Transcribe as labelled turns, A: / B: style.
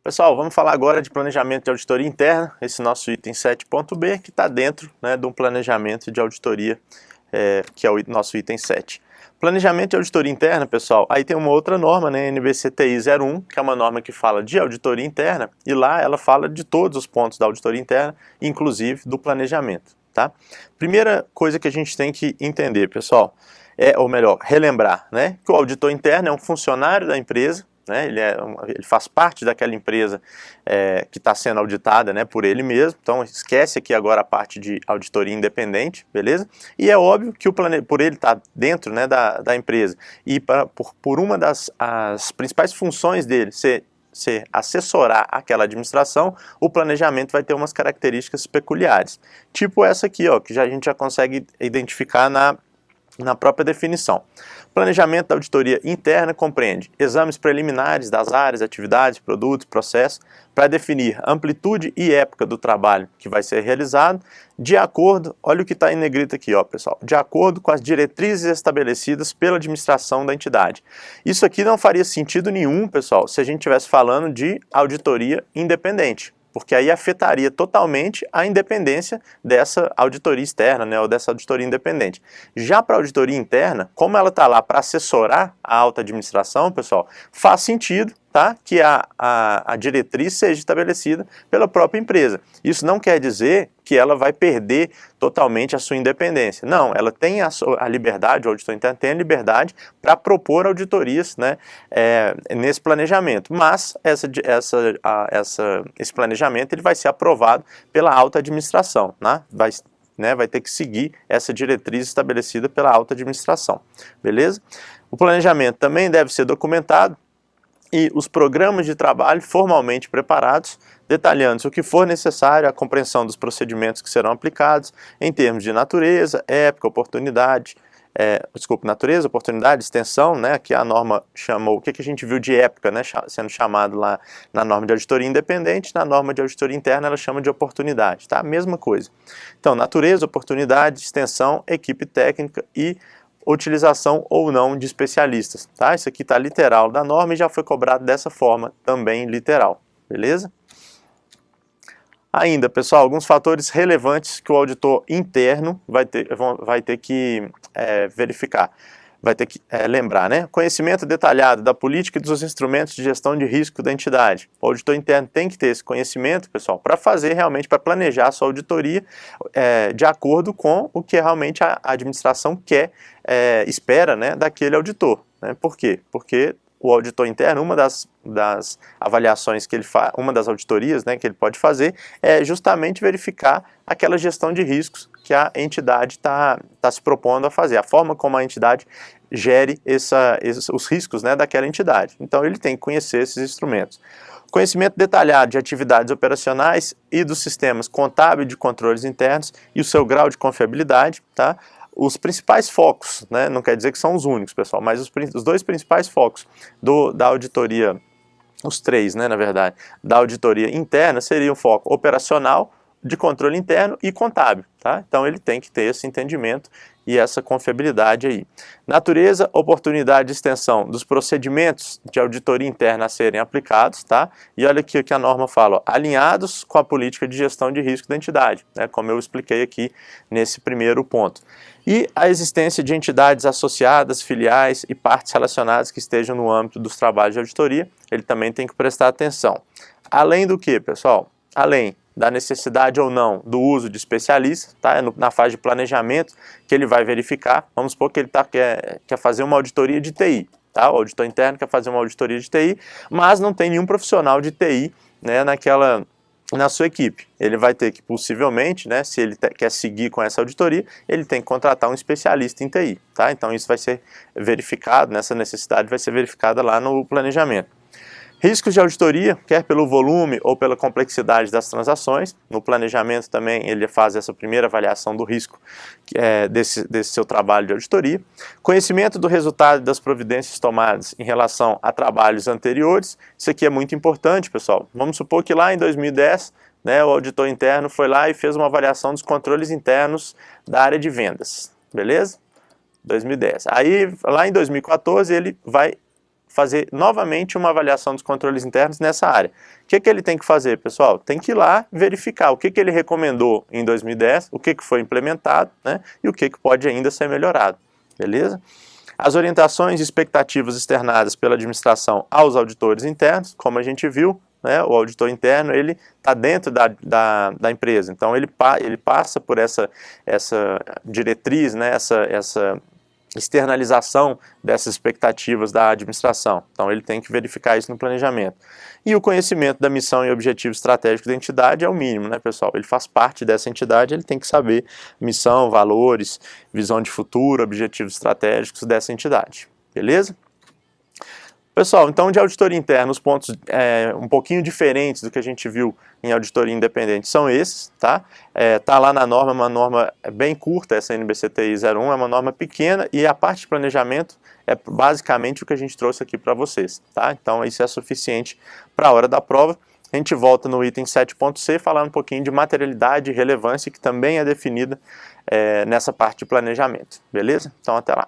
A: Pessoal, vamos falar agora de planejamento de auditoria interna, esse nosso item 7.b, que está dentro, né, de um planejamento de auditoria, que é o nosso item 7. Planejamento de auditoria interna, pessoal, aí tem uma outra norma, né, NBC-TI 01, que é uma norma que fala de auditoria interna, e lá ela fala de todos os pontos da auditoria interna, inclusive do planejamento, tá? Primeira coisa que a gente tem que entender, pessoal, ou melhor, relembrar, né, que o auditor interno é um funcionário da empresa, né, ele faz parte daquela empresa que está sendo auditada, né, por ele mesmo. Então esquece aqui agora a parte de auditoria independente, beleza? E é óbvio que por ele estar dentro, né, da empresa e por uma das principais funções dele ser assessorar aquela administração, o planejamento vai ter umas características peculiares. Tipo essa aqui, ó, que a gente já consegue identificar na própria definição. Planejamento da auditoria interna compreende exames preliminares das áreas, atividades, produtos, processos, para definir amplitude e época do trabalho que vai ser realizado, de acordo, olha o que está em negrito aqui, ó, pessoal, de acordo com as diretrizes estabelecidas pela administração da entidade. Isso aqui não faria sentido nenhum, pessoal, se a gente estivesse falando de auditoria independente, porque aí afetaria totalmente a independência dessa auditoria externa, né, ou dessa auditoria independente. Já para a auditoria interna, como ela está lá para assessorar a alta administração, pessoal, faz sentido, tá, que a diretriz seja estabelecida pela própria empresa. Isso não quer dizer que ela vai perder totalmente a sua independência. Não, ela tem a liberdade, o auditor interno tem a liberdade para propor auditorias, né, nesse planejamento, mas esse planejamento ele vai ser aprovado pela alta administração, né, vai ter que seguir essa diretriz estabelecida pela alta administração, beleza? O planejamento também deve ser documentado e os programas de trabalho formalmente preparados, detalhando o que for necessário, a compreensão dos procedimentos que serão aplicados em termos de natureza, época, oportunidade, natureza, oportunidade, extensão, né, que a norma chamou, o que a gente viu de época, né, sendo chamado lá na norma de auditoria independente, na norma de auditoria interna ela chama de oportunidade, tá? Mesma coisa. Então, natureza, oportunidade, extensão, equipe técnica e utilização ou não de especialistas, tá? Isso aqui está literal da norma e já foi cobrado dessa forma também literal, beleza? Ainda, pessoal, alguns fatores relevantes que o auditor interno vai ter que verificar, vai ter que lembrar, né? Conhecimento detalhado da política e dos instrumentos de gestão de risco da entidade. O auditor interno tem que ter esse conhecimento, pessoal, para fazer realmente, para planejar a sua auditoria de acordo com o que realmente a administração quer, espera, né, daquele auditor, né? Por quê? Porque o auditor interno, uma das avaliações que ele faz, uma das auditorias, né, que ele pode fazer é justamente verificar aquela gestão de riscos que a entidade está se propondo a fazer, a forma como a entidade gere os riscos, né, daquela entidade. Então ele tem que conhecer esses instrumentos. Conhecimento detalhado de atividades operacionais e dos sistemas contábil de controles internos e o seu grau de confiabilidade, tá? Os principais focos, né, não quer dizer que são os únicos, pessoal, mas os dois principais focos da auditoria, os três, né, na verdade, da auditoria interna seriam o foco operacional, de controle interno e contábil, tá? Então ele tem que ter esse entendimento e essa confiabilidade aí. Natureza, oportunidade e extensão dos procedimentos de auditoria interna a serem aplicados, tá? E olha aqui o que a norma fala, ó, alinhados com a política de gestão de risco da entidade, né? Como eu expliquei aqui nesse primeiro ponto. E a existência de entidades associadas, filiais e partes relacionadas que estejam no âmbito dos trabalhos de auditoria, ele também tem que prestar atenção. Além do que, pessoal? Além da necessidade ou não do uso de especialistas, tá? Na fase de planejamento que ele vai verificar, vamos supor que ele quer fazer uma auditoria de TI, tá? O auditor interno quer fazer uma auditoria de TI, mas não tem nenhum profissional de TI, né, na sua equipe. Ele vai ter que, possivelmente, né, se ele quer seguir com essa auditoria, ele tem que contratar um especialista em TI, tá? Então isso vai ser verificado, nessa necessidade vai ser verificada lá no planejamento. Riscos de auditoria, quer pelo volume ou pela complexidade das transações. No planejamento também ele faz essa primeira avaliação do risco desse seu trabalho de auditoria. Conhecimento do resultado das providências tomadas em relação a trabalhos anteriores. Isso aqui é muito importante, pessoal. Vamos supor que lá em 2010, né, o auditor interno foi lá e fez uma avaliação dos controles internos da área de vendas, beleza? 2010. Aí, lá em 2014, ele vai fazer novamente uma avaliação dos controles internos nessa área. O que ele tem que fazer, pessoal? Tem que ir lá verificar o que ele recomendou em 2010, o que foi implementado, né, e o que pode ainda ser melhorado, beleza? As orientações e expectativas externadas pela administração aos auditores internos, como a gente viu, né, o auditor interno ele está dentro da empresa, então ele passa por essa diretriz, né, essa externalização dessas expectativas da administração. Então ele tem que verificar isso no planejamento. E o conhecimento da missão e objetivo estratégico da entidade é o mínimo, né, pessoal? Ele faz parte dessa entidade, ele tem que saber missão, valores, visão de futuro, objetivos estratégicos dessa entidade. Beleza? Pessoal, então de auditoria interna, os pontos um pouquinho diferentes do que a gente viu em auditoria independente são esses, tá? Tá lá na norma, uma norma bem curta, essa NBCTI 01, é uma norma pequena e a parte de planejamento é basicamente o que a gente trouxe aqui para vocês, tá? Então isso é suficiente para a hora da prova. A gente volta no item 7.c falando um pouquinho de materialidade e relevância que também é definida nessa parte de planejamento, beleza? Então até lá.